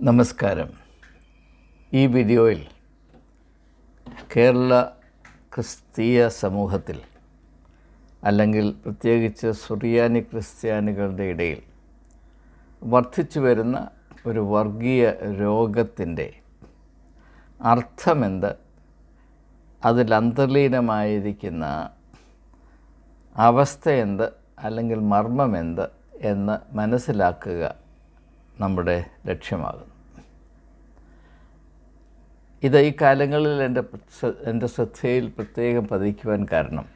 നമസ്കാരം. ഈ വീഡിയോയിൽ കേരള ക്രിസ്തീയ സമൂഹത്തിൽ അല്ലെങ്കിൽ പ്രത്യേകിച്ച് സുറിയാനി ക്രിസ്ത്യാനികളുടെ ഇടയിൽ വർദ്ധിച്ചു വരുന്ന ഒരു വർഗീയ രോഗത്തിൻ്റെ അർത്ഥമെന്ത്, അതിൽ അന്തർലീനമായിരിക്കുന്ന അവസ്ഥയെന്ത് അല്ലെങ്കിൽ മർമ്മമെന്ത് എന്ന് മനസ്സിലാക്കുക നമ്മുടെ ലക്ഷ്യമാകുന്നു. ഇത് ഈ കാലങ്ങളിൽ എൻ്റെ ശ്രദ്ധയിൽ പ്രത്യേകം പതിക്കുവാൻ കാരണം,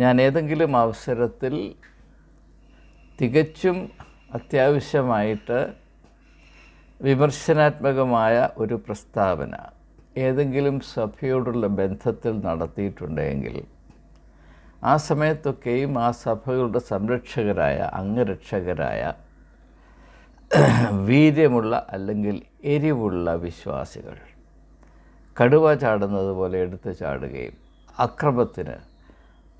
ഞാൻ ഏതെങ്കിലും അവസരത്തിൽ തികച്ചും അത്യാവശ്യമായിട്ട് വിമർശനാത്മകമായ ഒരു പ്രസ്താവന ഏതെങ്കിലും സഭയോടുള്ള ബന്ധത്തിൽ നടത്തിയിട്ടുണ്ടെങ്കിൽ ആ സമയത്തൊക്കെയും ആ സഭകളുടെ സംരക്ഷകരായ അംഗരക്ഷകരായ വീര്യമുള്ള അല്ലെങ്കിൽ എരിവുള്ള വിശ്വാസികൾ കടുവ ചാടുന്നത് പോലെ എടുത്തു ചാടുകയും അക്രമത്തിന്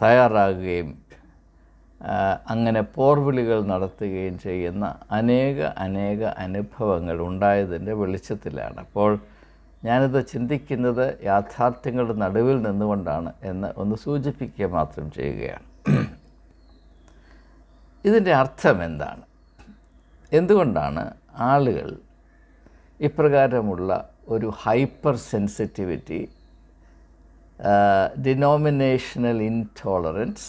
തയ്യാറാകുകയും അങ്ങനെ പോർവിളികൾ നടത്തുകയും ചെയ്യുന്ന അനേക അനുഭവങ്ങൾ ഉണ്ടായതിൻ്റെ വെളിച്ചത്തിലാണ്. അപ്പോൾ ഞാനിത് ചിന്തിക്കുന്നത് യാഥാർത്ഥ്യങ്ങളുടെ നടുവിൽ നിന്നുകൊണ്ടാണ് എന്ന് ഒന്ന് സൂചിപ്പിക്കുക മാത്രം ചെയ്യുകയാണ്. ഇതിൻ്റെ അർത്ഥം എന്താണ്? എന്തുകൊണ്ടാണ് ആളുകൾ ഇപ്രകാരമുള്ള ഒരു ഹൈപ്പർ സെൻസിറ്റിവിറ്റി, ഡിനോമിനേഷണൽ ഇൻടോളറൻസ്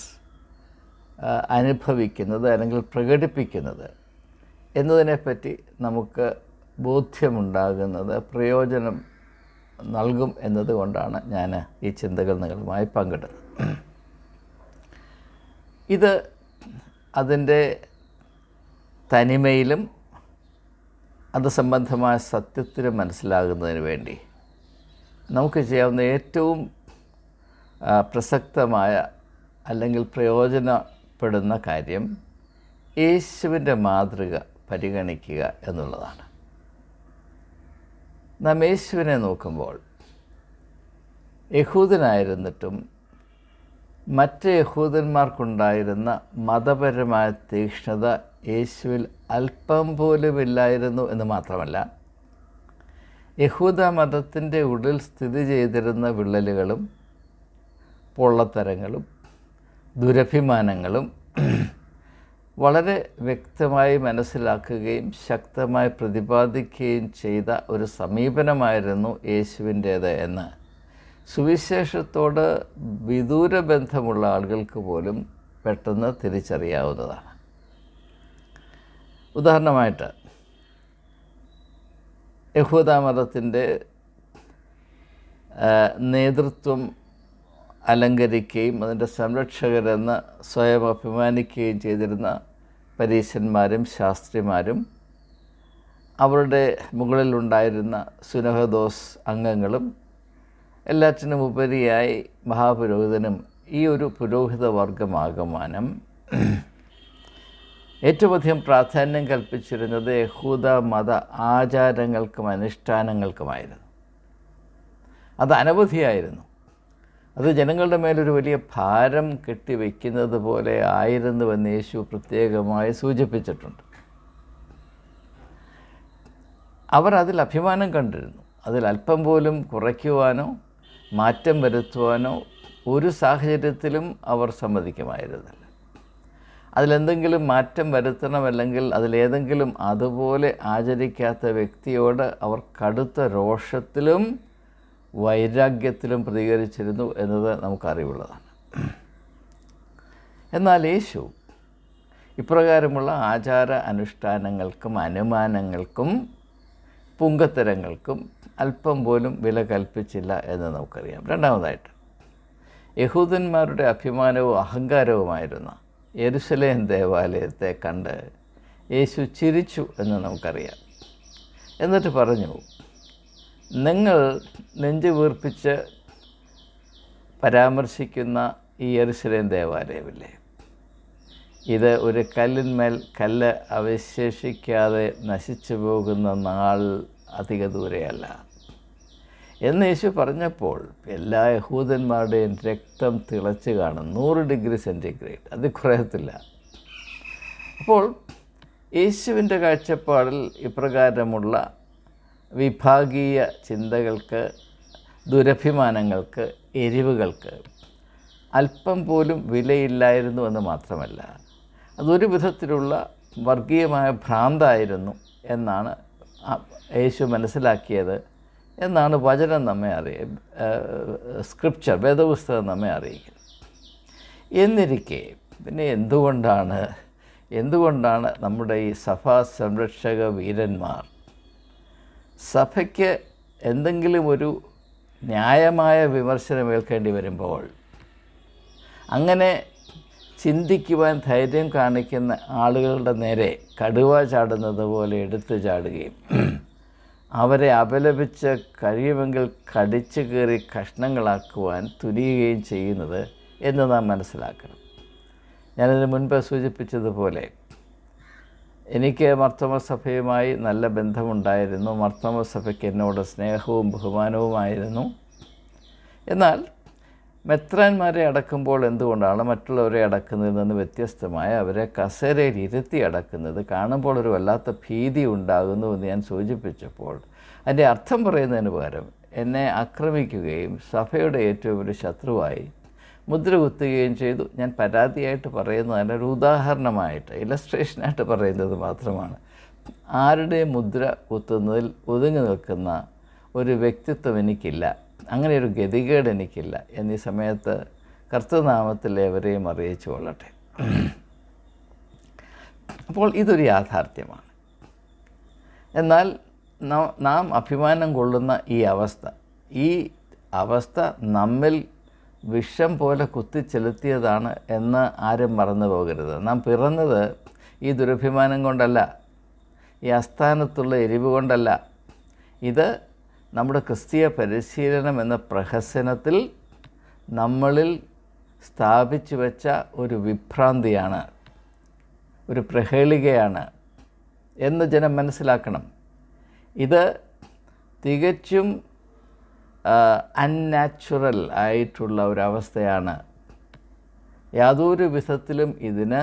അനുഭവിക്കുന്നത് അല്ലെങ്കിൽ പ്രകടിപ്പിക്കുന്നത് എന്നതിനെപ്പറ്റി നമുക്ക് ബോധ്യമുണ്ടാകുന്നത് പ്രയോജനം നൽകും എന്നതുകൊണ്ടാണ് ഞാൻ ഈ ചിന്തകൾ നിങ്ങളുമായി പങ്കിടുന്നത്. ഇത് അതിൻ്റെ തനിമയിലും അത് സംബന്ധമായ സത്യത്തിലും മനസ്സിലാകുന്നതിന് വേണ്ടി നമുക്ക് ചെയ്യാവുന്ന ഏറ്റവും പ്രസക്തമായ അല്ലെങ്കിൽ പ്രയോജനപ്പെടുന്ന കാര്യം യേശുവിൻ്റെ മാതൃക പരിഗണിക്കുക എന്നുള്ളതാണ്. നാം യേശുവിനെ നോക്കുമ്പോൾ യഹൂദനായിരുന്നിട്ടും മറ്റ് യഹൂദന്മാർക്കുണ്ടായിരുന്ന മതപരമായ തീക്ഷ്ണത യേശുവിൽ അല്പം പോലും ഇല്ലായിരുന്നു എന്ന് മാത്രമല്ല, യഹൂദ മതത്തിൻ്റെ ഉള്ളിൽ സ്ഥിതി ചെയ്തിരുന്ന വിള്ളലുകളും പൊള്ളത്തരങ്ങളും ദുരഭിമാനങ്ങളും വളരെ വ്യക്തമായി മനസ്സിലാക്കുകയും ശക്തമായി പ്രതിപാദിക്കുകയും ചെയ്ത ഒരു സമീപനമായിരുന്നു യേശുവിൻ്റേത് എന്ന് സുവിശേഷത്തോട് വിദൂര ബന്ധമുള്ള ആളുകൾക്ക് പോലും പെട്ടെന്ന് തിരിച്ചറിയാവുന്നതാണ്. ഉദാഹരണമായിട്ട്, യഹൂദ മതത്തിൻ്റെ നേതൃത്വം അലങ്കരിക്കുകയും അതിൻ്റെ സംരക്ഷകരെന്ന് സ്വയം അഭിമാനിക്കുകയും ചെയ്തിരുന്ന പരീശന്മാരും ശാസ്ത്രിമാരും അവരുടെ മുകളിലുണ്ടായിരുന്ന സുനഹദോസ് അംഗങ്ങളും എല്ലാറ്റിനും ഉപരിയായി മഹാപുരോഹിതനും ഈ ഒരു പുരോഹിത വർഗമാകമാനം ഏറ്റവും അധികം പ്രാധാന്യം കൽപ്പിച്ചിരുന്നത് യഹൂദ മത ആചാരങ്ങൾക്കും അനുഷ്ഠാനങ്ങൾക്കുമായിരുന്നു. അത് അനവധിയായിരുന്നു. അത് ജനങ്ങളുടെ മേലൊരു വലിയ ഭാരം കെട്ടിവെക്കുന്നത് പോലെ ആയിരുന്നുവെന്ന് യേശു പ്രത്യേകമായി സൂചിപ്പിച്ചിട്ടുണ്ട്. അവർ അതിൽ അഭിമാനം കണ്ടിരുന്നു. അതിൽ അല്പം പോലും കുറയ്ക്കുവാനോ മാറ്റം വരുത്തുവാനോ ഒരു സാഹചര്യത്തിലും അവർ സമ്മതിക്കുമായിരുന്നില്ല. അതിലെന്തെങ്കിലും മാറ്റം വരുത്തണമല്ലെങ്കിൽ അതിലേതെങ്കിലും അതുപോലെ ആചരിക്കാത്ത വ്യക്തിയോട് അവർ കടുത്ത രോഷത്തിലും വൈരാഗ്യത്തിലും പ്രതികരിച്ചിരുന്നു എന്നത് നമുക്കറിവുള്ളതാണ്. എന്നാൽ യേശു ഇപ്രകാരമുള്ള ആചാര അനുഷ്ഠാനങ്ങൾക്കും അനുമാനങ്ങൾക്കും പുങ്കത്തരങ്ങൾക്കും അല്പം പോലും വില കൽപ്പിച്ചില്ല എന്ന് നമുക്കറിയാം. രണ്ടാമതായിട്ട്, യഹൂദന്മാരുടെ അഭിമാനവും അഹങ്കാരവുമായിരുന്ന യെരുശലേം ദേവാലയത്തെ കണ്ട് യേശു ചിരിച്ചു എന്ന് നമുക്കറിയാം. എന്നിട്ട് പറഞ്ഞു, നിങ്ങൾ നെഞ്ചു വീർപ്പിച്ച് പരാമർശിക്കുന്ന ഈ യെരുശലേം ദേവാലയമില്ലേ, ഇത് ഒരു കല്ലിന്മേൽ കല്ല് അവശേഷിക്കാതെ നശിച്ചു പോകുന്ന നാൾ അധിക ദൂരെയല്ല എന്ന് യേശു പറഞ്ഞപ്പോൾ എല്ലാ യഹൂദന്മാരുടെയും രക്തം തിളച്ച് കാണും. 100 ഡിഗ്രി സെൻറ്റിഗ്രേഡ്, അത് കുറയത്തില്ല. അപ്പോൾ യേശുവിൻ്റെ കാഴ്ചപ്പാടിൽ ഇപ്രകാരമുള്ള വിഭാഗീയ ചിന്തകൾക്ക്, ദുരഭിമാനങ്ങൾക്ക്, എരിവുകൾക്ക് അല്പം പോലും വിലയില്ലായിരുന്നു എന്ന് മാത്രമല്ല, അതൊരു വിധത്തിലുള്ള വർഗീയമായ ഭ്രാന്തായിരുന്നു എന്നാണ് യേശു മനസ്സിലാക്കിയത് എന്നാണ് വചനം നമ്മെ സ്ക്രിപ്ചർ, വേദപുസ്തകം നമ്മെ അറിയിക്കുന്നത്. എന്നിരിക്കെ പിന്നെ എന്തുകൊണ്ടാണ് നമ്മുടെ ഈ സഭാ സംരക്ഷക വീരന്മാർ സഭയ്ക്ക് എന്തെങ്കിലും ഒരു ന്യായമായ വിമർശനം ഏൽക്കേണ്ടി വരുമ്പോൾ അങ്ങനെ ചിന്തിക്കുവാൻ ധൈര്യം കാണിക്കുന്ന ആളുകളുടെ നേരെ കടുവ ചാടുന്നത് പോലെ എടുത്തു ചാടുകയും അവരെ അപലപിച്ച് കഴിയുമെങ്കിൽ കടിച്ചു കീറി കഷ്ണങ്ങളാക്കുവാൻ തുനിയുകയും ചെയ്യുന്നത് എന്ന് നാം മനസ്സിലാക്കണം. ഞാനതിന് മുൻപ് സൂചിപ്പിച്ചതുപോലെ എനിക്ക് മർത്തോമ സഭയുമായി നല്ല ബന്ധമുണ്ടായിരുന്നു. മർത്തോമ സഭയ്ക്ക് എന്നോട് സ്നേഹവും ബഹുമാനവുമായിരുന്നു. എന്നാൽ മെത്രാന്മാരെ അടക്കുമ്പോൾ എന്തുകൊണ്ടാണ് മറ്റുള്ളവരെ അടക്കുന്നതിൽ നിന്ന് വ്യത്യസ്തമായ അവരെ കസേരയിൽ ഇരുത്തി അടക്കുന്നത് കാണുമ്പോൾ ഒരു വല്ലാത്ത ഭീതി ഉണ്ടാകുന്നുവെന്ന് ഞാൻ സൂചിപ്പിച്ചപ്പോൾ അതിൻ്റെ അർത്ഥം പറയുന്നതിന് പകരം എന്നെ ആക്രമിക്കുകയും സഭയുടെ ഏറ്റവും ഒരു ശത്രുവായി മുദ്ര കുത്തുകയും ചെയ്തു. ഞാൻ പരാതിയായിട്ട് പറയുന്നത് അതിൻ്റെ ഒരു ഉദാഹരണമായിട്ട്, ഇലസ്ട്രേഷനായിട്ട് പറയുന്നത് മാത്രമാണ്. ആരുടെയും മുദ്ര കുത്തുന്നതിൽ ഒതുങ്ങി നിൽക്കുന്ന ഒരു വ്യക്തിത്വം എനിക്കില്ല, അങ്ങനെ ഒരു ഗതികേട് എനിക്കില്ല എന്നീ സമയത്ത് കർത്തൃനാമത്തിൽ ഏവരെയും അറിയിച്ചു കൊള്ളട്ടെ. അപ്പോൾ ഇതൊരു യാഥാർത്ഥ്യമാണ്. എന്നാൽ നാം അഭിമാനം കൊള്ളുന്ന ഈ അവസ്ഥ നമ്മിൽ വിഷം പോലെ കുത്തിച്ചെലുത്തിയതാണ് എന്ന് ആരും മറന്നു പോകരുത്. നാം പിറന്നത് ഈ ദുരഭിമാനം കൊണ്ടല്ല, ഈ അസ്ഥാനത്തുള്ള എരിവ് കൊണ്ടല്ല. ഇത് നമ്മുടെ ക്രിസ്തീയ പരിശീലനം എന്ന പ്രഹസനത്തിൽ നമ്മളിൽ സ്ഥാപിച്ചു വെച്ച ഒരു വിഭ്രാന്തിയാണ്, ഒരു പ്രഹേളികയാണ് എന്ന് ജനം മനസ്സിലാക്കണം. ഇത് തികച്ചും അൺനാച്ചുറൽ ആയിട്ടുള്ള ഒരവസ്ഥയാണ്. യാതൊരു വിധത്തിലും ഇതിന്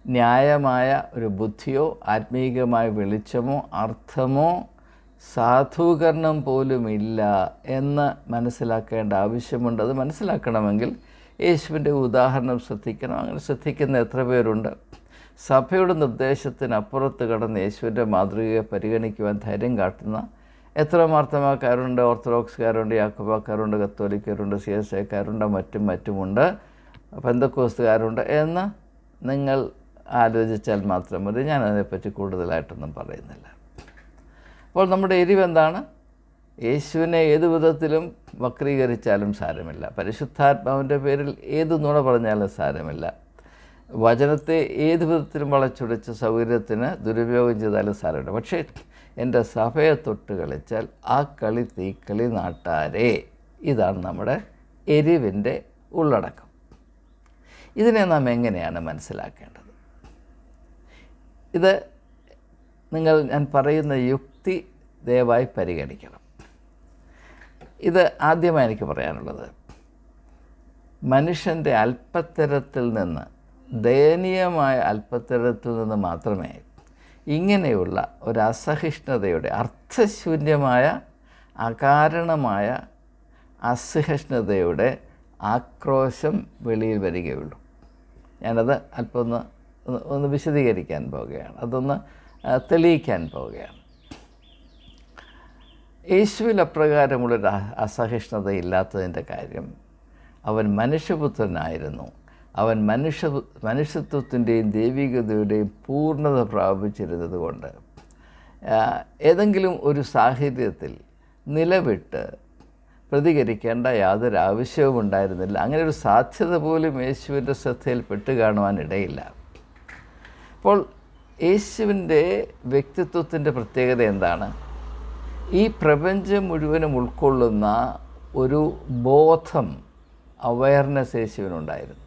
ന്യായമായ ഒരു ബുദ്ധിയോ ആത്മീകമായ വെളിച്ചമോ അർത്ഥമോ സാധൂകരണം പോലുമില്ല എന്ന് മനസ്സിലാക്കേണ്ട ആവശ്യമുണ്ട്. അത് മനസ്സിലാക്കണമെങ്കിൽ യേശുവിൻ്റെ ഉദാഹരണം ശ്രദ്ധിക്കണം. അങ്ങനെ ശ്രദ്ധിക്കുന്ന എത്ര പേരുണ്ട്? സഭയുടെ നിർദ്ദേശത്തിനപ്പുറത്ത് കടന്ന് യേശുവിൻ്റെ മാതൃകയെ പരിഗണിക്കുവാൻ ധൈര്യം കാട്ടുന്ന എത്ര മാർത്തമാക്കാരുണ്ട്, ഓർത്തഡോക്സുകാരുണ്ട്, യാക്കോബക്കാരുണ്ട്, കത്തോലിക്കരുണ്ട്, CSIക്കാരുണ്ട്, മറ്റുമുണ്ട്, പെന്തക്കോസ്തുകാരുണ്ട് എന്ന് നിങ്ങൾ ആലോചിച്ചാൽ മാത്രം മതി. ഞാനതിനെപ്പറ്റി കൂടുതലായിട്ടൊന്നും പറയുന്നില്ല. അപ്പോൾ നമ്മുടെ എരിവെന്താണ്? യേശുവിനെ ഏതു വിധത്തിലും വക്രീകരിച്ചാലും സാരമില്ല, പരിശുദ്ധാത്മാവിൻ്റെ പേരിൽ ഏത് നുണ പറഞ്ഞാലും സാരമില്ല, വചനത്തെ ഏത് വിധത്തിലും വളച്ചൊടിച്ച് സൗകര്യത്തിന് ദുരുപയോഗം ചെയ്താലും സാരമില്ല. പക്ഷേ എൻ്റെ സഭയെ തൊട്ട് കളിച്ചാൽ ആ കളി തീക്കളി നാട്ടാരേ. ഇതാണ് നമ്മുടെ എരിവിൻ്റെ ഉള്ളടക്കം. ഇതിനെ നാം എങ്ങനെയാണ് മനസ്സിലാക്കേണ്ടത്? ഇത് ഞാൻ പറയുന്ന യുക്തി ദയവായി പരിഗണിക്കണം. ഇത് ആദ്യമായി എനിക്ക് പറയാനുള്ളത്, മനുഷ്യൻ്റെ അല്പത്തരത്തിൽ നിന്ന്, ദയനീയമായ അല്പത്തരത്തിൽ നിന്ന് മാത്രമേ ഇങ്ങനെയുള്ള ഒരു അസഹിഷ്ണുതയുടെ, അർത്ഥശൂന്യമായ അകാരണമായ അസഹിഷ്ണുതയുടെ ആക്രോശം വെളിയിൽ വരികയുള്ളൂ. ഞാനത് അല്പം ഒന്ന് വിശദീകരിക്കാൻ പോവുകയാണ്, അതൊന്ന് തെളിയിക്കാൻ പോവുകയാണ്. യേശുവിൽ അപ്രകാരമുള്ളൊരു അസഹിഷ്ണുതയില്ലാത്തതിൻ്റെ കാര്യം, അവൻ മനുഷ്യപുത്രനായിരുന്നു. അവൻ മനുഷ്യത്വത്തിൻ്റെയും ദൈവികതയുടെയും പൂർണ്ണത പ്രാപിച്ചിരുന്നത് കൊണ്ട് ഏതെങ്കിലും ഒരു സാഹചര്യത്തിൽ നിലവിട്ട് പ്രതികരിക്കേണ്ട യാതൊരു ആവശ്യവും ഉണ്ടായിരുന്നില്ല. അങ്ങനെ ഒരു സാധ്യത പോലും യേശുവിൻ്റെ ശ്രദ്ധയിൽ പെട്ട് കാണുവാനിടയില്ല. അപ്പോൾ യേശുവിൻ്റെ വ്യക്തിത്വത്തിൻ്റെ പ്രത്യേകത എന്താണ്? ഈ പ്രപഞ്ചം മുഴുവനും ഉൾക്കൊള്ളുന്ന ഒരു ബോധം, അവയർനെസ് യേശുവിനുണ്ടായിരുന്നു.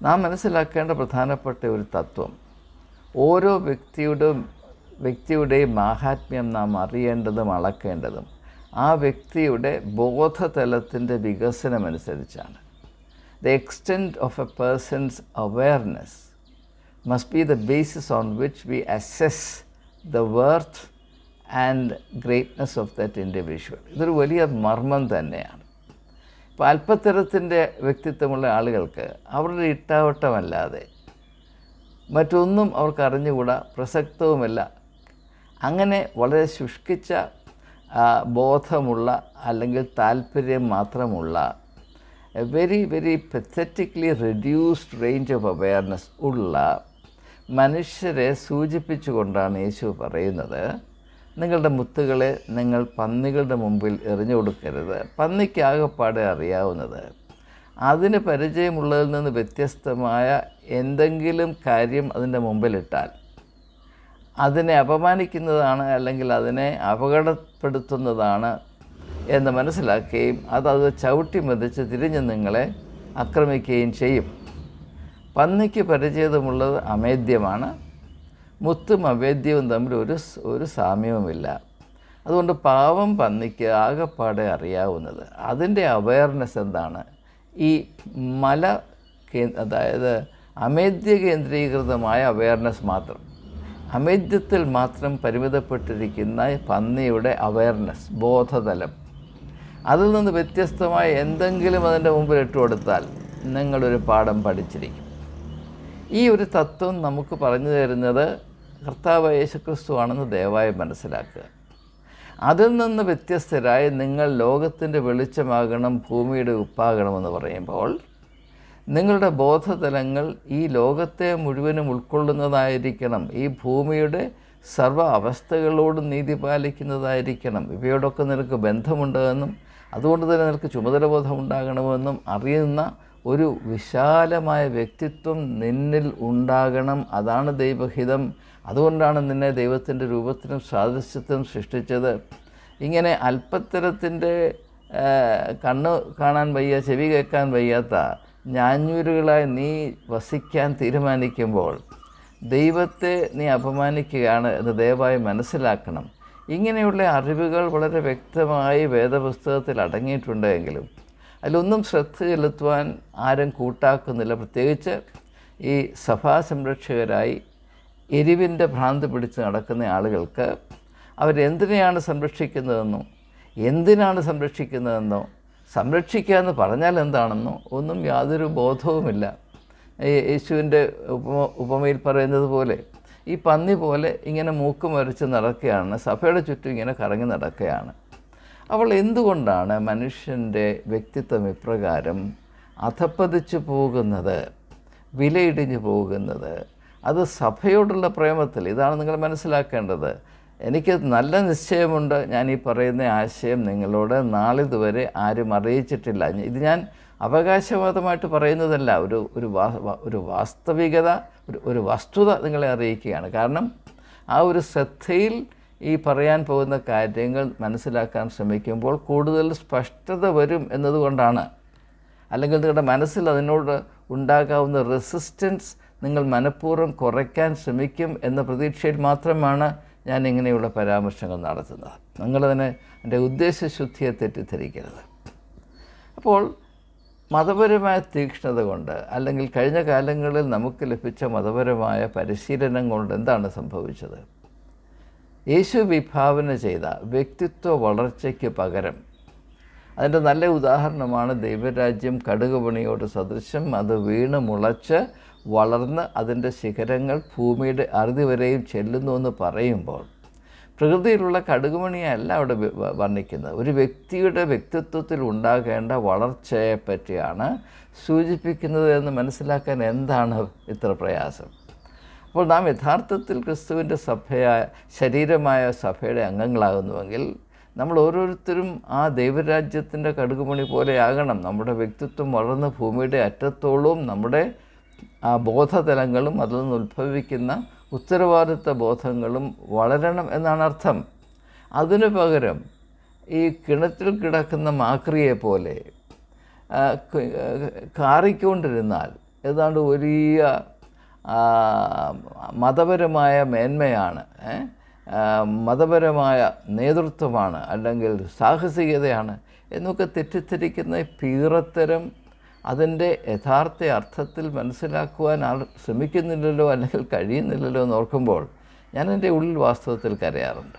നാം മനസ്സിലാക്കേണ്ട പ്രധാനപ്പെട്ട ഒരു തത്വം, ഓരോ വ്യക്തിയുടെയും മാഹാത്മ്യം നാം അറിയേണ്ടതും അളക്കേണ്ടതും ആ വ്യക്തിയുടെ ബോധതലത്തിൻ്റെ വികസനമനുസരിച്ചാണ്. The extent of a person's awareness must be the basis on which we assess the worth and greatness of that individual. ഇതൊരു വലിയ മർമ്മം തന്നെയാണ്. ഇപ്പോൾ അല്പത്തരത്തിൻ്റെ വ്യക്തിത്വമുള്ള ആളുകൾക്ക് അവരുടെ ഇട്ടാവട്ടമല്ലാതെ മറ്റൊന്നും അവർക്ക് അറിഞ്ഞുകൂടാ, പ്രസക്തവുമല്ല. അങ്ങനെ വളരെ ശുഷ്കിച്ച ബോധമുള്ള അല്ലെങ്കിൽ താല്പര്യം മാത്രമുള്ള very very pathetically reduced range of awareness ഉള്ള മനുഷ്യരെ സൂചിപ്പിച്ചുകൊണ്ടാണ് യേശു പറയുന്നത്, നിങ്ങളുടെ മുത്തുകളെ നിങ്ങൾ പന്നികളുടെ മുമ്പിൽ എറിഞ്ഞു കൊടുക്കരുത്. പന്നിക്ക് ആകെപ്പാടെ അറിയാവുന്നത് അതിന് പരിചയമുള്ളതിൽ നിന്ന് വ്യത്യസ്തമായ എന്തെങ്കിലും കാര്യം അതിൻ്റെ മുമ്പിലിട്ടാൽ അതിനെ അപമാനിക്കുന്നതാണ് അല്ലെങ്കിൽ അതിനെ അപകടപ്പെടുത്തുന്നതാണ് എന്ന് മനസ്സിലാക്കുകയും അത് ചവിട്ടി മെതിച്ച് തിരിഞ്ഞ് നിങ്ങളെ ആക്രമിക്കുകയും ചെയ്യും. പന്നിക്ക് പരിചയമുള്ളത് അമേദ്യമാണ്. മുത്തും അവേദ്യവും തമ്മിൽ ഒരു സാമ്യവുമില്ല. അതുകൊണ്ട് പാവം പന്നിക്ക് ആകെപ്പാടെ അറിയാവുന്നത് അതിൻ്റെ അവയർനെസ് എന്താണ്? ഈ അതായത് അമേദ്യ കേന്ദ്രീകൃതമായ അവയർനെസ് മാത്രം, അമേദ്യത്തിൽ മാത്രം പരിമിതപ്പെട്ടിരിക്കുന്ന പന്നിയുടെ അവയർനെസ്, ബോധതലം. അതിൽ നിന്ന് വ്യത്യസ്തമായ എന്തെങ്കിലും അതിൻ്റെ മുമ്പിൽ ഇട്ട് കൊടുത്താൽ നിങ്ങളൊരു പാഠം പഠിച്ചിരിക്കും. ഈ ഒരു തത്വം നമുക്ക് പറഞ്ഞു തരുന്നത് കർത്താവ് യേശുക്രിസ്തു ആണെന്ന് ദയവായി മനസ്സിലാക്കുക. അതിൽ നിന്ന് വ്യത്യസ്തരായി നിങ്ങൾ ലോകത്തിൻ്റെ വെളിച്ചമാകണം, ഭൂമിയുടെ ഉപ്പാകണമെന്ന് പറയുമ്പോൾ നിങ്ങളുടെ ബോധതലങ്ങൾ ഈ ലോകത്തെ മുഴുവനും ഉൾക്കൊള്ളുന്നതായിരിക്കണം. ഈ ഭൂമിയുടെ സർവ്വ അവസ്ഥകളോടും നീതി പാലിക്കുന്നതായിരിക്കണം. ഇവയോടൊക്കെ നിനക്ക് ബന്ധമുണ്ടെന്നും അതുകൊണ്ട് തന്നെ നിനക്ക് ചുമതലബോധം ഉണ്ടാകണമെന്നും അറിയുന്ന ഒരു വിശാലമായ വ്യക്തിത്വം നിന്നിൽ ഉണ്ടാകണം. അതാണ് ദൈവഹിതം. അതുകൊണ്ടാണ് നിന്നെ ദൈവത്തിൻ്റെ രൂപത്തിനും സാദൃശ്യത്തിനും സൃഷ്ടിച്ചത്. ഇങ്ങനെ അല്പത്തരത്തിൻ്റെ കണ്ണ് കാണാൻ വയ്യ, ചെവി കേൾക്കാൻ വയ്യാത്ത ഞാഞ്ഞൂരുകളായി നീ വസിക്കാൻ തീരുമാനിക്കുമ്പോൾ ദൈവത്തെ നീ അപമാനിക്കുകയാണ് എന്ന് ദയവായി മനസ്സിലാക്കണം. ഇങ്ങനെയുള്ള അറിവുകൾ വളരെ വ്യക്തമായി വേദപുസ്തകത്തിൽ അടങ്ങിയിട്ടുണ്ടെങ്കിലും അതിലൊന്നും ശ്രദ്ധ ചെലുത്തുവാൻ ആരും കൂട്ടാക്കുന്നില്ല. പ്രത്യേകിച്ച് ഈ സഭാ സംരക്ഷകരായി എരിവിൻ്റെ ഭ്രാന്ത് പിടിച്ച് നടക്കുന്ന ആളുകൾക്ക് അവരെന്തിനെയാണ് സംരക്ഷിക്കുന്നതെന്നോ എന്തിനാണ് സംരക്ഷിക്കുന്നതെന്നോ സംരക്ഷിക്കുക എന്ന് പറഞ്ഞാൽ എന്താണെന്നോ ഒന്നും യാതൊരു ബോധവുമില്ല. യേശുവിൻ്റെ ഉപമയിൽ പറയുന്നത് പോലെ ഈ പന്നി പോലെ ഇങ്ങനെ മൂക്ക് മരിച്ച് നടക്കുകയാണ്, സഭയുടെ ചുറ്റും ഇങ്ങനെ കറങ്ങി നടക്കുകയാണ്. അപ്പോൾ എന്തുകൊണ്ടാണ് മനുഷ്യൻ്റെ വ്യക്തിത്വം ഇപ്രകാരം അധപ്പതിച്ചു പോകുന്നത്, വിലയിടിഞ്ഞു പോകുന്നത്? അത് സഭയോടുള്ള പ്രേമത്തിൽ. ഇതാണ് നിങ്ങൾ മനസ്സിലാക്കേണ്ടത്. എനിക്ക് നല്ല നിശ്ചയമുണ്ട്, ഞാൻ ഈ പറയുന്ന ആശയം നിങ്ങളോട് നാളിതുവരെ ആരും അറിയിച്ചിട്ടില്ല. ഇത് ഞാൻ അവകാശവാദമായിട്ട് പറയുന്നതല്ല, ഒരു വാസ്തവികത, ഒരു വസ്തുത നിങ്ങളെ അറിയിക്കുകയാണ്. കാരണം ആ ഒരു ശ്രദ്ധയിൽ ഈ പറയാൻ പോകുന്ന കാര്യങ്ങൾ മനസ്സിലാക്കാൻ ശ്രമിക്കുമ്പോൾ കൂടുതൽ സ്പഷ്ടത വരും എന്നതുകൊണ്ടാണ്. അല്ലെങ്കിൽ നിങ്ങളുടെ മനസ്സിൽ അതിനോട് ഉണ്ടാകാവുന്ന റെസിസ്റ്റൻസ് നിങ്ങൾ മനഃപൂർവ്വം കുറയ്ക്കാൻ ശ്രമിക്കും എന്ന പ്രതീക്ഷയിൽ മാത്രമാണ് ഞാൻ ഇങ്ങനെയുള്ള പരാമർശങ്ങൾ നടത്തുന്നത്. നിങ്ങളതിനെ എൻ്റെ ഉദ്ദേശശുദ്ധിയെ തെറ്റിദ്ധരിക്കരുത്. അപ്പോൾ മതപരമായ തീക്ഷ്ണത കൊണ്ട് അല്ലെങ്കിൽ കഴിഞ്ഞ കാലങ്ങളിൽ നമുക്ക് ലഭിച്ച മതപരമായ പരിശീലനം കൊണ്ട് എന്താണ് സംഭവിച്ചത്? യേശു വിഭാവന ചെയ്ത വ്യക്തിത്വ വളർച്ചയ്ക്ക് പകരം അതിൻ്റെ നല്ല ഉദാഹരണമാണ് ദൈവരാജ്യം കടുകുപണിയോട് സദൃശം. അത് വീണ് മുളച്ച് വളർന്ന് അതിൻ്റെ ശിഖരങ്ങൾ ഭൂമിയുടെ അറുതി വരെയും ചെല്ലുന്നു എന്ന് പറയുമ്പോൾ പ്രകൃതിയിലുള്ള കടുകുമണിയല്ല അവിടെ വർണ്ണിക്കുന്നത്. ഒരു വ്യക്തിയുടെ വ്യക്തിത്വത്തിൽ ഉണ്ടാകേണ്ട വളർച്ചയെപ്പറ്റിയാണ് സൂചിപ്പിക്കുന്നത് എന്ന് മനസ്സിലാക്കാൻ എന്താണ് ഇത്ര പ്രയാസം? അപ്പോൾ നാം യഥാർത്ഥത്തിൽ ക്രിസ്തുവിൻ്റെ ശരീരമായ സഭയുടെ അംഗങ്ങളാകുന്നുവെങ്കിൽ നമ്മൾ ഓരോരുത്തരും ആ ദൈവരാജ്യത്തിൻ്റെ കടുകുമണി പോലെയാകണം. നമ്മുടെ വ്യക്തിത്വം വളർന്ന് ഭൂമിയുടെ അറ്റത്തോളവും നമ്മുടെ ആ ബോധതലങ്ങളും അതിൽ നിന്ന് ഉത്ഭവിക്കുന്ന ഉത്തരവാദിത്ത ബോധങ്ങളും വളരണം എന്നാണ് അർത്ഥം. അതിനു പകരം ഈ കിണറ്റിൽ കിടക്കുന്ന മാക്രിയെ പോലെ കാറിക്കൊണ്ടിരുന്നാൽ ഏതാണ്ട് വലിയ മതപരമായ മേന്മയാണ്, മതപരമായ നേതൃത്വമാണ്, അല്ലെങ്കിൽ സാഹസികതയാണ് എന്നൊക്കെ തെറ്റിദ്ധരിക്കുന്ന പീറത്തരം അതിൻ്റെ യഥാർത്ഥ അർത്ഥത്തിൽ മനസ്സിലാക്കുവാൻ ആൾ ശ്രമിക്കുന്നില്ലല്ലോ, അല്ലെങ്കിൽ കഴിയുന്നില്ലല്ലോ എന്ന് ഓർക്കുമ്പോൾ ഞാൻ എൻ്റെ ഉള്ളിൽ വാസ്തവത്തിൽ കരയാറുണ്ട്.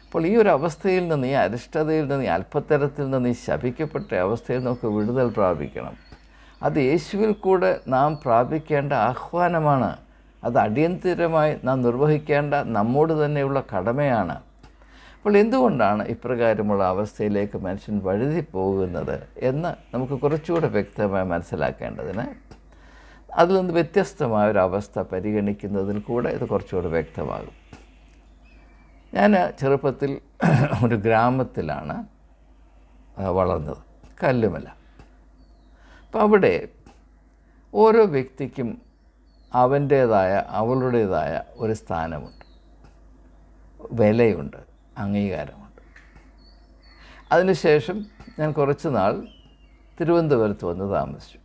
അപ്പോൾ ഈ ഒരു അവസ്ഥയിൽ നിന്ന്, ഈ അരിഷ്ടതയിൽ നിന്ന്, ഈ അല്പത്തരത്തിൽ നിന്ന്, ഈ ശപിക്കപ്പെട്ട അവസ്ഥയിൽ നമുക്ക് വിടുതൽ പ്രാപിക്കണം. അത് യേശുവിൽ കൂടെ നാം പ്രാപിക്കേണ്ട ആഹ്വാനമാണ്. അത് അടിയന്തിരമായി നാം നിർവഹിക്കേണ്ട നമ്മോട് തന്നെയുള്ള കടമയാണ്. അപ്പോൾ എന്തുകൊണ്ടാണ് ഇപ്രകാരമുള്ള അവസ്ഥയിലേക്ക് മനുഷ്യൻ വഴുതി പോകുന്നത് എന്ന് നമുക്ക് കുറച്ചുകൂടെ വ്യക്തമായി മനസ്സിലാക്കേണ്ടതിന് അതിൽ നിന്ന് വ്യത്യസ്തമായ ഒരു അവസ്ഥ പരിഗണിക്കുന്നതിൽ കൂടെ ഇത് കുറച്ചുകൂടെ വ്യക്തമാകും. ഞാൻ ചെറുപ്പത്തിൽ ഒരു ഗ്രാമത്തിലാണ് വളർന്നത്, കല്ലുമല. അപ്പം അവിടെ ഓരോ വ്യക്തിക്കും അവൻ്റേതായ അവളുടേതായ ഒരു സ്ഥാനമുണ്ട്, വിലയുണ്ട്, അംഗീകാരമുണ്ട്. അതിനുശേഷം ഞാൻ കുറച്ച് നാൾ തിരുവനന്തപുരത്ത് വന്ന് താമസിച്ചു.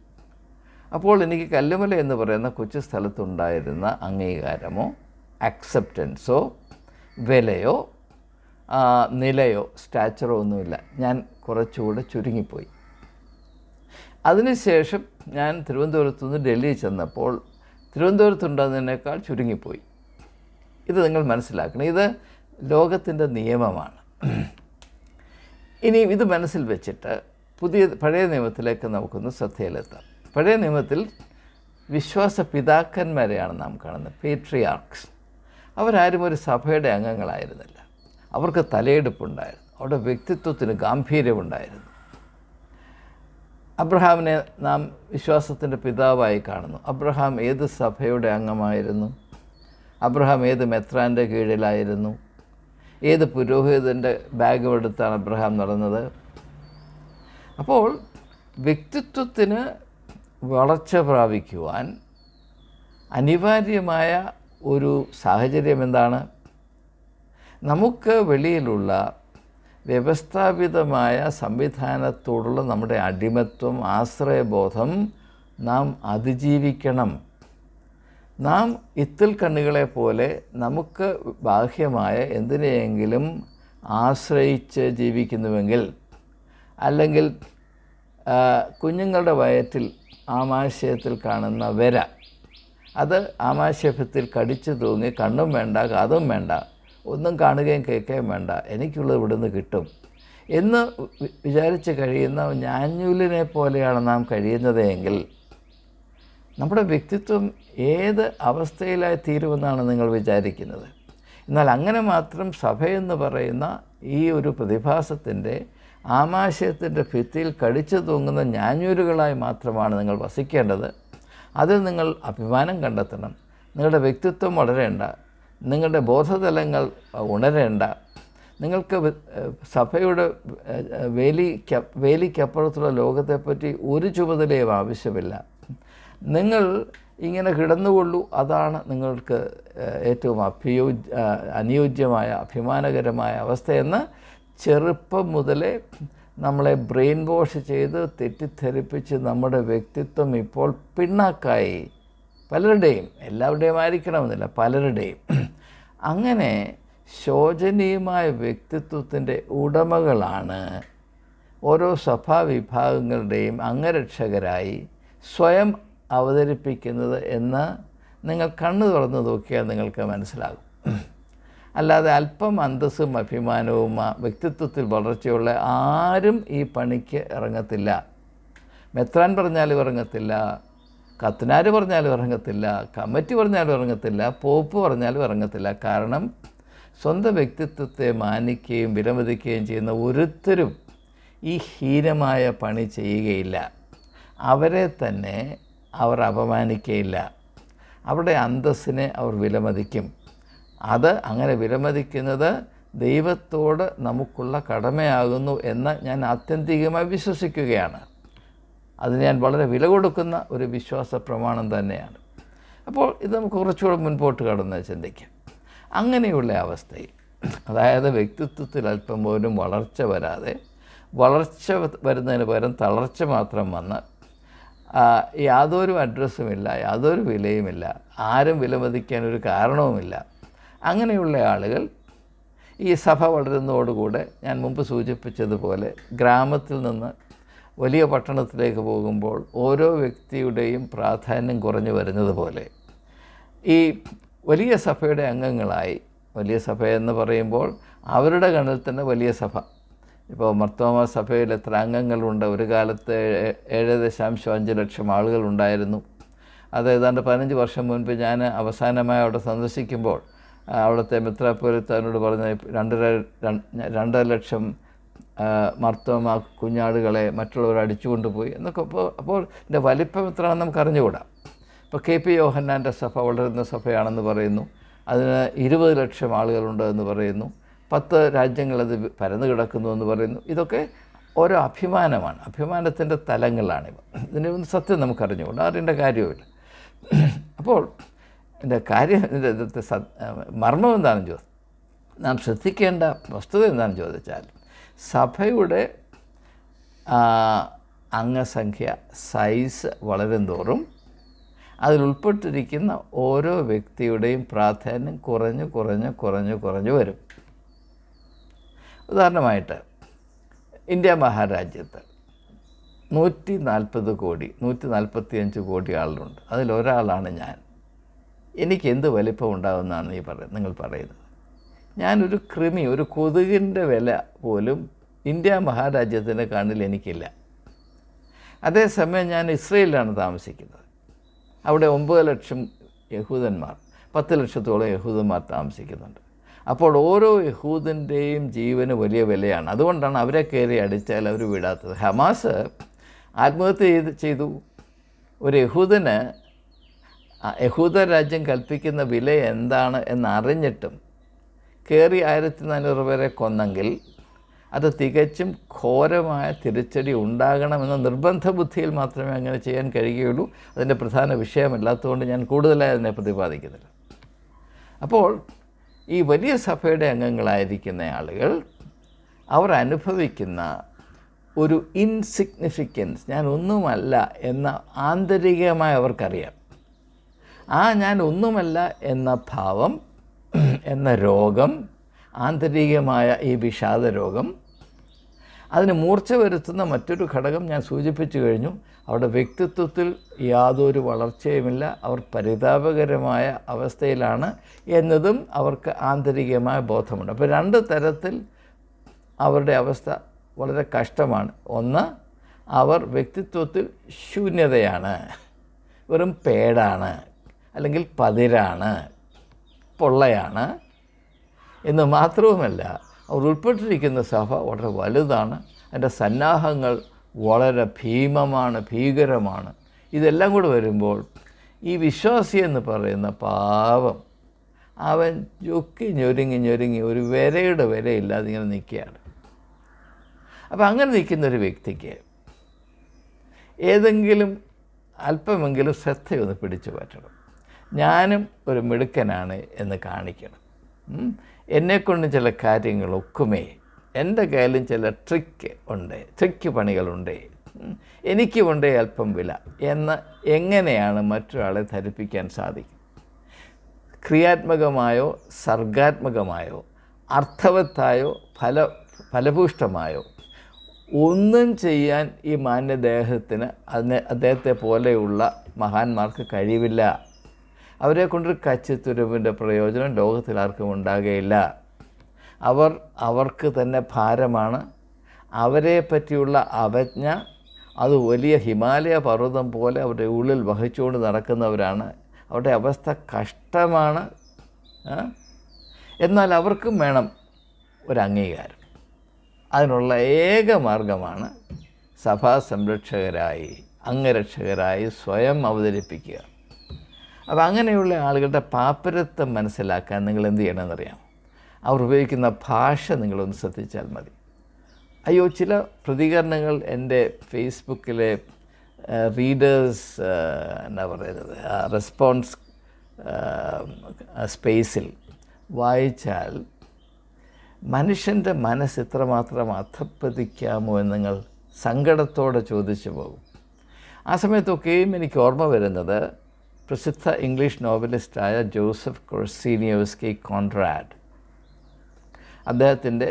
അപ്പോൾ എനിക്ക് കല്ലുമല എന്ന് പറയുന്ന കൊച്ചു സ്ഥലത്തുണ്ടായിരുന്ന അംഗീകാരമോ അക്സെപ്റ്റൻസോ വിലയോ നിലയോ സ്റ്റാച്ചറോ ഒന്നുമില്ല. ഞാൻ കുറച്ചുകൂടെ ചുരുങ്ങിപ്പോയി. അതിനുശേഷം ഞാൻ തിരുവനന്തപുരത്തു നിന്ന് ഡൽഹി ചെന്നപ്പോൾ തിരുവനന്തപുരത്തുണ്ടാകുന്നതിനേക്കാൾ ചുരുങ്ങിപ്പോയി. ഇത് നിങ്ങൾ മനസ്സിലാക്കണം. ഇത് ലോകത്തിൻ്റെ നിയമമാണ്. ഇനി ഇത് മനസ്സിൽ വെച്ചിട്ട് പഴയ നിയമത്തിലേക്ക് നമുക്കൊന്ന് ശ്രദ്ധയിലെത്താം. പഴയ നിയമത്തിൽ വിശ്വാസ പിതാക്കന്മാരെയാണ് നാം കാണുന്നത്, പേട്രിയാർക്സ്. അവരാരും ഒരു സഭയുടെ അംഗങ്ങളായിരുന്നില്ല. അവർക്ക് തലയെടുപ്പുണ്ടായിരുന്നു, അവരുടെ വ്യക്തിത്വത്തിന് ഗാംഭീര്യമുണ്ടായിരുന്നു. അബ്രഹാമിനെ നാം വിശ്വാസത്തിൻ്റെ പിതാവായി കാണുന്നു. അബ്രഹാം ഏത് സഭയുടെ അംഗമായിരുന്നു? അബ്രഹാം ഏത് മെത്രാൻ്റെ കീഴിലായിരുന്നു? ഏത് പുരോഹിതൻ്റെ ബാഗ് എടുത്താണ് അബ്രഹാം നടന്നത്? അപ്പോൾ വ്യക്തിത്വത്തിന് വളർച്ച പ്രാപിക്കുവാൻ അനിവാര്യമായ ഒരു സാഹചര്യം എന്താണ്? നമുക്ക് വെളിയിലുള്ള വ്യവസ്ഥാപിതമായ സംവിധാനത്തോടുള്ള നമ്മുടെ അടിമത്വം, ആശ്രയബോധം നാം അതിജീവിക്കണം. നാം ഇത്തിൽ കണ്ണുകളെ പോലെ നമുക്ക് ബാഹ്യമായ എന്തിനെയെങ്കിലും ആശ്രയിച്ച് ജീവിക്കുന്നുവെങ്കിൽ, അല്ലെങ്കിൽ കുഞ്ഞുങ്ങളുടെ വയറ്റിൽ ആമാശയത്തിൽ കാണുന്ന വര, അത് ആമാശയത്തിൽ കടിച്ചു തൂങ്ങി കണ്ണും വേണ്ട കാതും വേണ്ട, ഒന്നും കാണുകയും കേൾക്കുകയും വേണ്ട, എനിക്കുള്ളത് ഇവിടുന്ന് കിട്ടും എന്ന് വിചാരിച്ച് കഴിയുന്ന ഞാഞ്ഞൂലിനെ പോലെയാണ് നാം കഴിയുന്നതെങ്കിൽ നമ്മുടെ വ്യക്തിത്വം ഏത് അവസ്ഥയിലായി തീരുമെന്നാണ് നിങ്ങൾ വിചാരിക്കുന്നത്? എന്നാൽ അങ്ങനെ മാത്രം സഭയെന്ന് പറയുന്ന ഈ ഒരു പ്രതിഭാസത്തിൻ്റെ ആമാശയത്തിൻ്റെ ഭിത്തിയിൽ കടിച്ചു തൂങ്ങുന്ന ഞാഞ്ഞൂലുകളായി മാത്രമാണ് നിങ്ങൾ വസിക്കേണ്ടത്. അതിൽ നിങ്ങൾ അഭിമാനം കണ്ടെത്തണം. നിങ്ങളുടെ വ്യക്തിത്വം വളരേണ്ട, നിങ്ങളുടെ ബോധതലങ്ങൾ ഉണരേണ്ട. നിങ്ങൾക്ക് സഭയുടെ വേലിക്കപ്പുറത്തുള്ള ലോകത്തെപ്പറ്റി ഒരു ചുമതലയും ആവശ്യമില്ല. നിങ്ങൾ ഇങ്ങനെ കിടന്നുകൊള്ളൂ, അതാണ് നിങ്ങൾക്ക് ഏറ്റവും അനുയോജ്യമായ അഭിമാനകരമായ അവസ്ഥയെന്ന് ചെറുപ്പം മുതലേ നമ്മളെ ബ്രെയിൻ വാഷ് ചെയ്ത് തെറ്റിദ്ധരിപ്പിച്ച് നമ്മുടെ വ്യക്തിത്വം ഇപ്പോൾ പിണ്ണാക്കായി. പലരുടെയും, എല്ലാവരുടെയും ആയിരിക്കണമെന്നില്ല, പലരുടെയും. അങ്ങനെ ശോചനീയമായ വ്യക്തിത്വത്തിൻ്റെ ഉടമകളാണ് ഓരോ സഭാവിഭാഗങ്ങളുടെയും അംഗരക്ഷകരായി സ്വയം അവതരിപ്പിക്കുന്നത് എന്ന് നിങ്ങൾ കണ്ണു തുറന്ന് നോക്കിയാൽ നിങ്ങൾക്ക് മനസ്സിലാകും. അല്ലാതെ അല്പം അന്തസ്സും അഭിമാനവും വ്യക്തിത്വത്തിൽ വളർച്ചയുള്ള ആരും ഈ പണിക്ക് ഇറങ്ങത്തില്ല. മെത്രാൻ പറഞ്ഞാലും ഇറങ്ങത്തില്ല, കത്തനാർ പറഞ്ഞാലും ഇറങ്ങത്തില്ല, കമ്മിറ്റി പറഞ്ഞാലും ഇറങ്ങത്തില്ല, പോപ്പ് പറഞ്ഞാലും ഇറങ്ങത്തില്ല. കാരണം സ്വന്തം വ്യക്തിത്വത്തെ മാനിക്കുകയും വിലമതിക്കുകയും ചെയ്യുന്ന ഒരുത്തരും ഈ ഹീനമായ പണി ചെയ്യുകയില്ല. അവരെ തന്നെ അവർ അപമാനിക്കുകയില്ല. അവരുടെ അന്തസ്സിനെ അവർ വിലമതിക്കും. അത് അങ്ങനെ വിലമതിക്കുന്നത് ദൈവത്തോട് നമുക്കുള്ള കടമയാകുന്നു എന്ന് ഞാൻ ആത്യന്തികമായി വിശ്വസിക്കുകയാണ്. അതിന് ഞാൻ വളരെ വില കൊടുക്കുന്ന ഒരു വിശ്വാസ പ്രമാണം തന്നെയാണ്. അപ്പോൾ ഇത് നമുക്ക് കുറച്ചുകൂടെ മുൻപോട്ട് കടന്ന് ചിന്തിക്കാം. അങ്ങനെയുള്ള അവസ്ഥയിൽ, അതായത് വ്യക്തിത്വത്തിൽ അല്പം പോലും വളർച്ച വരാതെ, വളർച്ച വരുന്നതിന് പകരം തളർച്ച മാത്രം വന്ന് യാതൊരു അഡ്രസ്സുമില്ല, യാതൊരു വിലയുമില്ല, ആരും വിലമതിക്കാനൊരു കാരണവുമില്ല, അങ്ങനെയുള്ള ആളുകൾ ഈ സഭ വളരുന്നതോടുകൂടെ ഞാൻ മുമ്പ് സൂചിപ്പിച്ചതുപോലെ ഗ്രാമത്തിൽ നിന്ന് വലിയ പട്ടണത്തിലേക്ക് പോകുമ്പോൾ ഓരോ വ്യക്തിയുടെയും പ്രാധാന്യം കുറഞ്ഞു വരുന്നത് പോലെ ഈ വലിയ സഭയുടെ അംഗങ്ങളായി, വലിയ സഭയെന്ന് പറയുമ്പോൾ അവരുടെ കണ്ണിൽ തന്നെ വലിയ സഭ, ഇപ്പോൾ മർത്തോമ സഭയിൽ എത്ര അംഗങ്ങളുണ്ട്? ഒരു കാലത്ത് 7.5 ലക്ഷം ആളുകളുണ്ടായിരുന്നു. അത് ഏതാണ്ട് 15 വർഷം മുൻപ് ഞാൻ അവസാനമായി അവിടെ സന്ദർശിക്കുമ്പോൾ അവിടുത്തെ മെത്രാപ്പൊലീത്താനോട് പറഞ്ഞ 2.5 ലക്ഷം മർത്തോമ കുഞ്ഞാടുകളെ മറ്റുള്ളവർ അടിച്ചുകൊണ്ടുപോയി എന്നൊക്കെ. അപ്പോൾ ഇതിൻ്റെ വലിപ്പം എത്രയാണെന്ന് നമുക്ക് അറിഞ്ഞുകൂടാ. ഇപ്പോൾ KP യോഹന്നാൻ്റെ സഭ വളരുന്ന സഭയാണെന്ന് പറയുന്നു. അതിന് 20 ലക്ഷം ആളുകളുണ്ട് എന്ന് പറയുന്നു. 10 രാജ്യങ്ങളത് പരന്നു കിടക്കുന്നു എന്ന് പറയുന്നു. ഇതൊക്കെ ഓരോ അഭിമാനമാണ്, അഭിമാനത്തിൻ്റെ തലങ്ങളാണിവ. ഇതിൻ്റെ ഒന്നും സത്യം നമുക്കറിഞ്ഞുകൂടാ, അറിയേണ്ട കാര്യവുമില്ല. അപ്പോൾ എൻ്റെ കാര്യം, ഇതിൻ്റെ മർമ്മം എന്താണെന്ന് ചോദിച്ചാൽ, നാം ശ്രദ്ധിക്കേണ്ട വസ്തുത എന്താണെന്ന് ചോദിച്ചാൽ, സഭയുടെ അംഗസംഖ്യ സൈസ് വളരും തോറും അതിലുൾപ്പെട്ടിരിക്കുന്ന ഓരോ വ്യക്തിയുടെയും പ്രാധാന്യം കുറഞ്ഞു വരും. ഉദാഹരണമായിട്ട് ഇന്ത്യ മഹാരാജ്യത്ത് 145 കോടി ആളുകളുണ്ട്. അതിലൊരാളാണ് ഞാൻ. എനിക്ക് എന്ത് വലിപ്പം ഉണ്ടാകുമെന്നാണ് നിങ്ങൾ പറയുന്നത്? ഞാനൊരു കൃമി, ഒരു കൊതുകിൻ്റെ വില പോലും ഇന്ത്യ മഹാരാജ്യത്തിൻ്റെ കണ്ണിൽ എനിക്കില്ല. അതേസമയം ഞാൻ ഇസ്രയേലിലാണ് താമസിക്കുന്നത്. അവിടെ 9 ലക്ഷം യഹൂദന്മാർ, 10 ലക്ഷത്തോളം യഹൂദന്മാർ താമസിക്കുന്നുണ്ട്. അപ്പോൾ ഓരോ യഹൂദൻ്റെയും ജീവന് വലിയ വിലയാണ്. അതുകൊണ്ടാണ് അവരെ കയറി അടിച്ചാൽ അവർ വിടാത്തത്. ഹമാസ് ആത്മഹത്യ ചെയ്തു. ഒരു യഹൂദന് യഹൂദ രാജ്യം കൽപ്പിക്കുന്ന വില എന്താണ് എന്നറിഞ്ഞിട്ടും കയറി 1400 പേരെ കൊന്നെങ്കിൽ അത് തികച്ചും ഘോരമായ തിരിച്ചടി ഉണ്ടാകണമെന്ന നിർബന്ധ ബുദ്ധിയിൽ മാത്രമേ അങ്ങനെ ചെയ്യാൻ കഴിയുകയുള്ളൂ. അതിൻ്റെ പ്രധാന വിഷയമല്ലാത്തതുകൊണ്ട് ഞാൻ കൂടുതലായി അതിനെ പ്രതിപാദിക്കുന്നില്ല. അപ്പോൾ ഈ വലിയ സഭയുടെ അംഗങ്ങളായിരിക്കുന്ന ആളുകൾ അവർ അനുഭവിക്കുന്ന ഒരു ഇൻസിഗ്നിഫിക്കൻസ്, ഞാൻ ഒന്നുമല്ല എന്ന ആന്തരികമായി അവർക്കറിയാം. ഞാൻ ഒന്നുമല്ല എന്ന ഭാവം, എന്ന രോഗം, ആന്തരികമായ ഈ വിഷാദ രോഗം, അതിന് മൂർച്ച വരുത്തുന്ന മറ്റൊരു ഘടകം ഞാൻ സൂചിപ്പിച്ചു കഴിഞ്ഞു. അവരുടെ വ്യക്തിത്വത്തിൽ യാതൊരു വളർച്ചയുമില്ല, അവർ പരിതാപകരമായ അവസ്ഥയിലാണ് എന്നതും അവർക്ക് ആന്തരികമായ ബോധമുണ്ട്. അപ്പോൾ 2 തരത്തിൽ അവരുടെ അവസ്ഥ വളരെ കഷ്ടമാണ്. ഒന്ന്, അവർ വ്യക്തിത്വത്തിൽ ശൂന്യതയാണ്, വെറും പേടാണ്, അല്ലെങ്കിൽ പതിരാണ്, പൊള്ളയാണ് എന്ന് മാത്രവുമല്ല, അവർ ഉൾപ്പെട്ടിരിക്കുന്ന സഭ വളരെ വലുതാണ്, അതിൻ്റെ സന്നാഹങ്ങൾ വളരെ ഭീകരമാണ്. ഇതെല്ലാം കൂടെ വരുമ്പോൾ ഈ വിശ്വാസി എന്ന് പറയുന്ന പാവം അവൻ ഞൊരുങ്ങി ഒരു വിരയുടെ വിലയില്ലാതെ ഇങ്ങനെ നിൽക്കുകയാണ്. അപ്പോൾ അങ്ങനെ നിൽക്കുന്നൊരു വ്യക്തിക്ക് ഏതെങ്കിലും അല്പമെങ്കിലും ശ്രദ്ധയൊന്ന് പിടിച്ചു പറ്റണം. ഞാനും ഒരു മിടുക്കനാണ് എന്ന് കാണിക്കണം. എന്നെക്കൊണ്ട് ചില കാര്യങ്ങളൊക്കുമേ, എൻ്റെ കയ്യിലും ചില ട്രിക്ക് പണികളുണ്ട്, എനിക്കുമുണ്ടേ അല്പം വില എന്ന് എങ്ങനെയാണ് മറ്റൊരാളെ ധരിപ്പിക്കാൻ സാധിക്കും? ക്രിയാത്മകമായോ സർഗാത്മകമായോ അർത്ഥവത്തായോ ഫലഭൂഷ്ടമായോ ഒന്നും ചെയ്യാൻ ഈ മാന്യദേഹത്തിന് അദ്ദേഹത്തെ പോലെയുള്ള മഹാന്മാർക്ക് കഴിവില്ല. അവരെ കൊണ്ടൊരു കച്ചിത്തുരുമ്പിൻ്റെ പ്രയോജനം ലോകത്തിൽ ആർക്കും ഉണ്ടാകുകയില്ല. അവർക്ക് തന്നെ ഭാരമാണ്. അവരെ പറ്റിയുള്ള അവജ്ഞ അത് വലിയ ഹിമാലയ പർവ്വതം പോലെ അവരുടെ ഉള്ളിൽ വഹിച്ചുകൊണ്ട് നടക്കുന്നവരാണ്. അവരുടെ അവസ്ഥ കഷ്ടമാണ്. എന്നാൽ അവർക്കും വേണം ഒരു അംഗീകാരം. അതിനുള്ള ഏക മാർഗമാണ് സഭാ സംരക്ഷകരായി, അംഗരക്ഷകരായി സ്വയം അവതരിപ്പിക്കുക. അപ്പോൾ അങ്ങനെയുള്ള ആളുകളുടെ പാപ്പരത്വം മനസ്സിലാക്കാൻ നിങ്ങൾ എന്ത് ചെയ്യണമെന്നറിയാം? അവർ ഉപയോഗിക്കുന്ന ഭാഷ നിങ്ങളൊന്ന് ശ്രദ്ധിച്ചാൽ മതി. ചില പ്രതികരണങ്ങൾ എൻ്റെ ഫേസ്ബുക്കിലെ റീഡേഴ്സ് റെസ്പോൺസ് സ്പേസിൽ വായിച്ചാൽ മനുഷ്യൻ്റെ മനസ്സ് ഇത്രമാത്രം അധപ്പതിക്കാമോ എന്ന് നിങ്ങൾ സങ്കടത്തോടെ ചോദിച്ചു പോകും. ആ സമയത്തൊക്കെയും എനിക്ക് ഓർമ്മ വരുന്നത് പ്രസിദ്ധ ഇംഗ്ലീഷ് നോവലിസ്റ്റായ ജോസഫ് കൊർസീനിയോവ്സ്കി കോൺറാഡ്, അദ്ദേഹത്തിൻ്റെ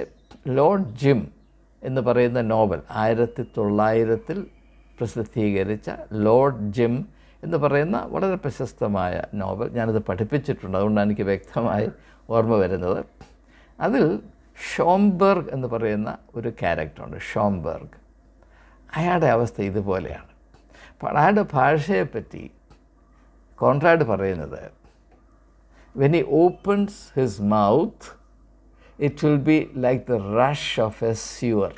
ലോർഡ് ജിം എന്ന് പറയുന്ന നോവൽ 1900 പ്രസിദ്ധീകരിച്ച ലോർഡ് ജിം എന്ന് പറയുന്ന വളരെ പ്രശസ്തമായ നോവൽ, ഞാനത് പഠിപ്പിച്ചിട്ടുണ്ട്, അതുകൊണ്ടാണ് എനിക്ക് വ്യക്തമായി ഓർമ്മ വരുന്നത്. അതിൽ ഷോംബെർഗ് എന്ന് പറയുന്ന ഒരു ക്യാരക്ടറുണ്ട്, ഷോംബെർഗ്. അയാളുടെ അവസ്ഥ ഇതുപോലെയാണ്. അപ്പോൾ അയാളുടെ ഭാഷയെപ്പറ്റി കോൺറാഡ് പറയുന്നത്, when he opens his mouth it will be like the rush of a sewer.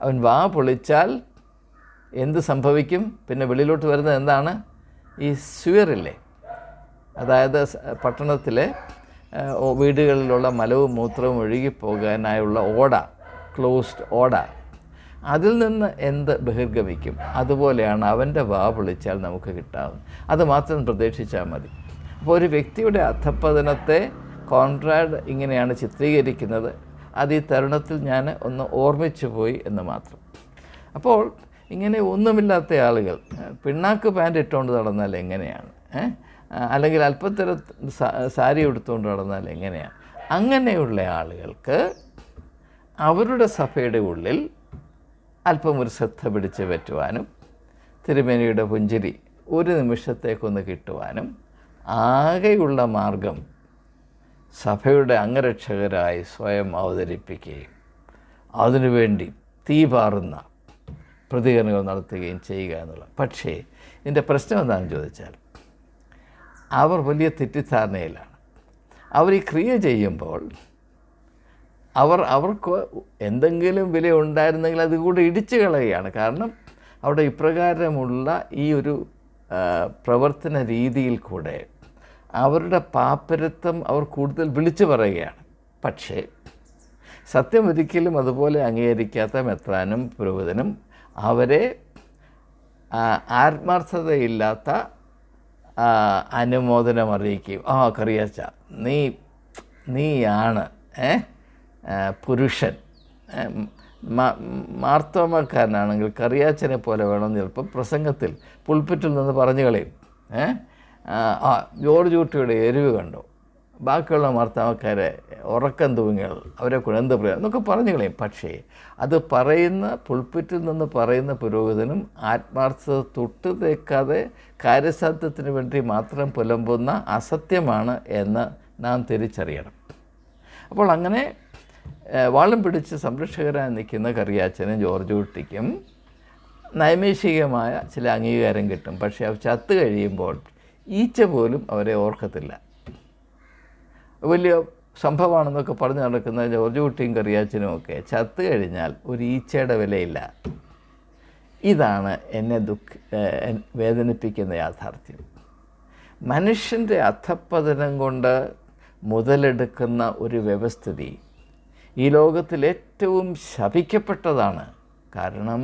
അവൻ വാ പൊളിച്ചാൽ എന്ത് സംഭവിക്കും? പിന്നെ വെളിയിലോട്ട് വരുന്നത് എന്താണ്? ഈ സ്യൂവറില്ലേ, അതായത് പട്ടണത്തിലെ വീടുകളിലുള്ള മലവും മൂത്രവും ഒഴുകിപ്പോകാനായുള്ള ഓട, ക്ലോസ്ഡ് ഓട, അതിൽ നിന്ന് എന്ത് ബഹിർഗമിക്കും? അതുപോലെയാണ് അവൻ്റെ വാ പൊളിച്ചാൽ നമുക്ക് കിട്ടാവുന്നത്. അത് മാത്രം പ്രതീക്ഷിച്ചാൽ മതി. അപ്പോൾ ഒരു വ്യക്തിയുടെ അധപ്പതനത്തെ കോൺറാഡ് ഇങ്ങനെയാണ് ചിത്രീകരിക്കുന്നത്. അത് ഈ തരുണത്തിൽ ഞാൻ ഒന്ന് ഓർമ്മിച്ചു പോയി എന്ന് മാത്രം. അപ്പോൾ ഇങ്ങനെ ഒന്നുമില്ലാത്ത ആളുകൾ പിണ്ണാക്ക് പാൻറ് ഇട്ടുകൊണ്ട് നടന്നാൽ എങ്ങനെയാണ്? അല്ലെങ്കിൽ അല്പത്തര സാരി എടുത്തുകൊണ്ട് നടന്നാൽ എങ്ങനെയാണ്? അങ്ങനെയുള്ള ആളുകൾക്ക് അവരുടെ സഭയുടെ ഉള്ളിൽ അല്പം ഒരു ശ്രദ്ധ പിടിച്ച് പറ്റുവാനും തിരുമേനിയുടെ പുഞ്ചിരി ഒരു നിമിഷത്തേക്കൊന്ന് കിട്ടുവാനും ആകെയുള്ള മാർഗം സഭയുടെ അംഗരക്ഷകരായി സ്വയം അവതരിപ്പിക്കുകയും അതിനുവേണ്ടി തീപാറുന്ന പ്രതികരണങ്ങൾ നടത്തുകയും ചെയ്യുക എന്നുള്ള. പക്ഷേ ഇതിൻ്റെ പ്രശ്നം എന്താണെന്ന് ചോദിച്ചാൽ, അവർ വലിയ തെറ്റിദ്ധാരണയിലാണ്. അവർ ഈ ക്രിയ ചെയ്യുമ്പോൾ അവർക്ക് എന്തെങ്കിലും വില ഉണ്ടായിരുന്നെങ്കിൽ അതുകൂടി ഇടിച്ചു കളയുകയാണ്. കാരണം അവിടെ ഇപ്രകാരമുള്ള ഈ ഒരു പ്രവർത്തന രീതിയിൽ കൂടെ അവരുടെ പാപ്പരത്വം അവർ കൂടുതൽ വിളിച്ചു പറയുകയാണ്. പക്ഷേ സത്യം ഒരിക്കലും അതുപോലെ അംഗീകരിക്കാത്ത മെത്രാനും പുരോഹിതനും അവരെ ആത്മാർത്ഥതയില്ലാത്ത അനുമോദനം അറിയിക്കുകയും, കറിയാച്ച നീയാണ് പുരുഷൻ, മാർത്തോമക്കാരനാണെങ്കിൽ കറിയാച്ചനെ പോലെ വേണമെന്ന് ചിലപ്പോൾ പ്രസംഗത്തിൽ പുൾപ്പിറ്റിൽ നിന്ന് പറഞ്ഞു കളയും. ജോർജ് കുട്ടിയുടെ എരിവ് കണ്ടോ, ബാക്കിയുള്ള മാർത്തോമക്കാരെ ഉറക്കം തൂങ്ങികൾ, അവരെ കൊണ്ട് എന്ത് പറയാം എന്നൊക്കെ പറഞ്ഞു കളയും. പക്ഷേ അത് പറയുന്ന പുൾപ്പിറ്റിൽ നിന്ന് പറയുന്ന പുരോഹിതനും ആത്മാർത്ഥത തൊട്ട് തേക്കാതെ കാര്യസാധ്യത്തിന് വേണ്ടി മാത്രം പുലമ്പുന്ന അസത്യമാണ് എന്ന് നാം തിരിച്ചറിയണം. അപ്പോൾ അങ്ങനെ വാളും പിടിച്ച് സംരക്ഷകരായി നിൽക്കുന്ന കറിയാച്ചനും ജോർജ് കുട്ടിക്കും നൈമിഷികമായ ചില അംഗീകാരം കിട്ടും. പക്ഷേ അവർ ചത്തു കഴിയുമ്പോൾ ഈച്ച പോലും അവരെ ഓർക്കത്തില്ല. വലിയ സംഭവമാണെന്നൊക്കെ പറഞ്ഞ് നടക്കുന്ന ജോർജ് കുട്ടിയും കറിയാച്ചനും ഒക്കെ ചത്തു കഴിഞ്ഞാൽ ഒരു ഈച്ചയുടെ വിലയില്ല. ഇതാണ് എന്നെ വേദനിപ്പിക്കുന്ന യാഥാർത്ഥ്യം. മനുഷ്യൻ്റെ അധപ്പതനം കൊണ്ട് മുതലെടുക്കുന്ന ഒരു വ്യവസ്ഥിതി ഈ ലോകത്തിൽ ഏറ്റവും ശപിക്കപ്പെട്ടതാണ്. കാരണം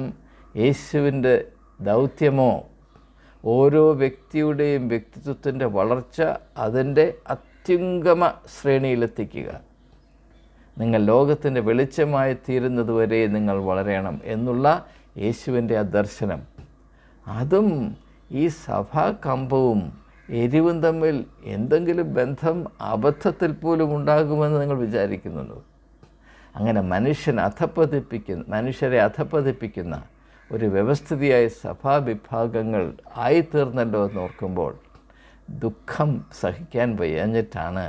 യേശുവിൻ്റെ ദൗത്യമോ ഓരോ വ്യക്തിയുടെയും വ്യക്തിത്വത്തിൻ്റെ വളർച്ച അതിൻ്റെ അത്യുംഗമ ശ്രേണിയിലെത്തിക്കുക, നിങ്ങൾ ലോകത്തിൻ്റെ വെളിച്ചമായി തീരുന്നതുവരെ നിങ്ങൾ വളരണം എന്നുള്ള യേശുവിൻ്റെ ആ ദർശനം, അതും ഈ സഭാകമ്പവും എരിവും തമ്മിൽ എന്തെങ്കിലും ബന്ധം അബദ്ധത്തിൽ പോലും ഉണ്ടാകുമെന്ന് നിങ്ങൾ വിചാരിക്കുന്നുണ്ടോ? അങ്ങനെ മനുഷ്യരെ അധപ്പതിപ്പിക്കുന്ന ഒരു വ്യവസ്ഥിതിയായ സഭാവിഭാഗങ്ങൾ ആയിത്തീർന്നല്ലോ എന്ന് ഓർക്കുമ്പോൾ ദുഃഖം സഹിക്കാൻ വയ്യാഞ്ഞിട്ടാണ്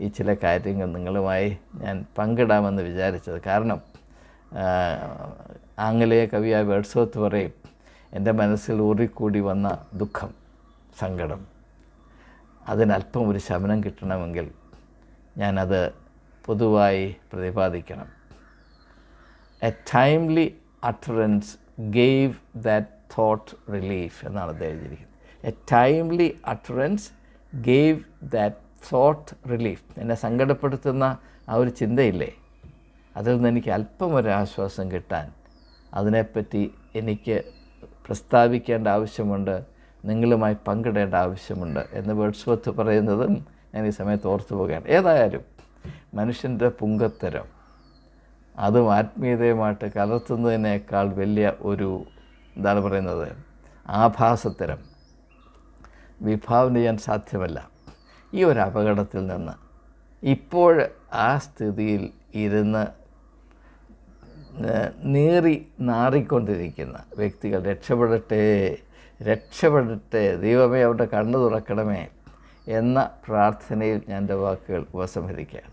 ഈ ചില കാര്യങ്ങൾ നിങ്ങളുമായി ഞാൻ പങ്കിടാമെന്ന് വിചാരിച്ചത്. കാരണം ആംഗലേയ കവിയായ വേർഡ്സ്വർത്ത് പറയും, എൻ്റെ മനസ്സിൽ ഊറിക്കൂടി വന്ന ദുഃഖം, സങ്കടം, അതിനല്പം ഒരു ശമനം കിട്ടണമെങ്കിൽ ഞാനത് പൊതുവായി പ്രതിപാദിക്കണം. A timely utterance gave that thought relief എന്നാണ് അത് എഴുതിയിരിക്കുന്നത്. A timely utterance gave that thought relief. എന്നെ സങ്കടപ്പെടുത്തുന്ന ആ ഒരു ചിന്തയില്ലേ, അതിൽ നിന്ന് എനിക്ക് അല്പം ഒരു ആശ്വാസം കിട്ടാൻ അതിനെപ്പറ്റി എനിക്ക് പ്രസ്താവിക്കേണ്ട ആവശ്യമുണ്ട്, നിങ്ങളുമായി പങ്കിടേണ്ട ആവശ്യമുണ്ട് എന്ന് വേർഡ്സ്വർത്ത് പറയുന്നതും ഞാൻ ഈ സമയത്ത് ഓർത്തു പോകുകയാണ്. ഏതായാലും മനുഷ്യൻ്റെ പുങ്കത്തരം അതും ആത്മീയതയുമായിട്ട് കലർത്തുന്നതിനേക്കാൾ വലിയ ഒരു എന്താണ് പറയുന്നത് ആഭാസത്തരം വിഭാവന ചെയ്യാൻ സാധ്യമല്ല. ഈ ഒരു അപകടത്തിൽ നിന്ന് ഇപ്പോൾ ആ സ്ഥിതിയിൽ ഇരുന്ന് നീറി നാറിക്കൊണ്ടിരിക്കുന്ന വ്യക്തികൾ രക്ഷപ്പെടട്ടെ, രക്ഷപ്പെടട്ടെ, ദൈവമേ അവരുടെ കണ്ണു തുറക്കണമേ എന്ന പ്രാർത്ഥനയിൽ ഞാൻ എൻ്റെ വാക്കുകൾ ഉപസംഹരിക്കുകയാണ്.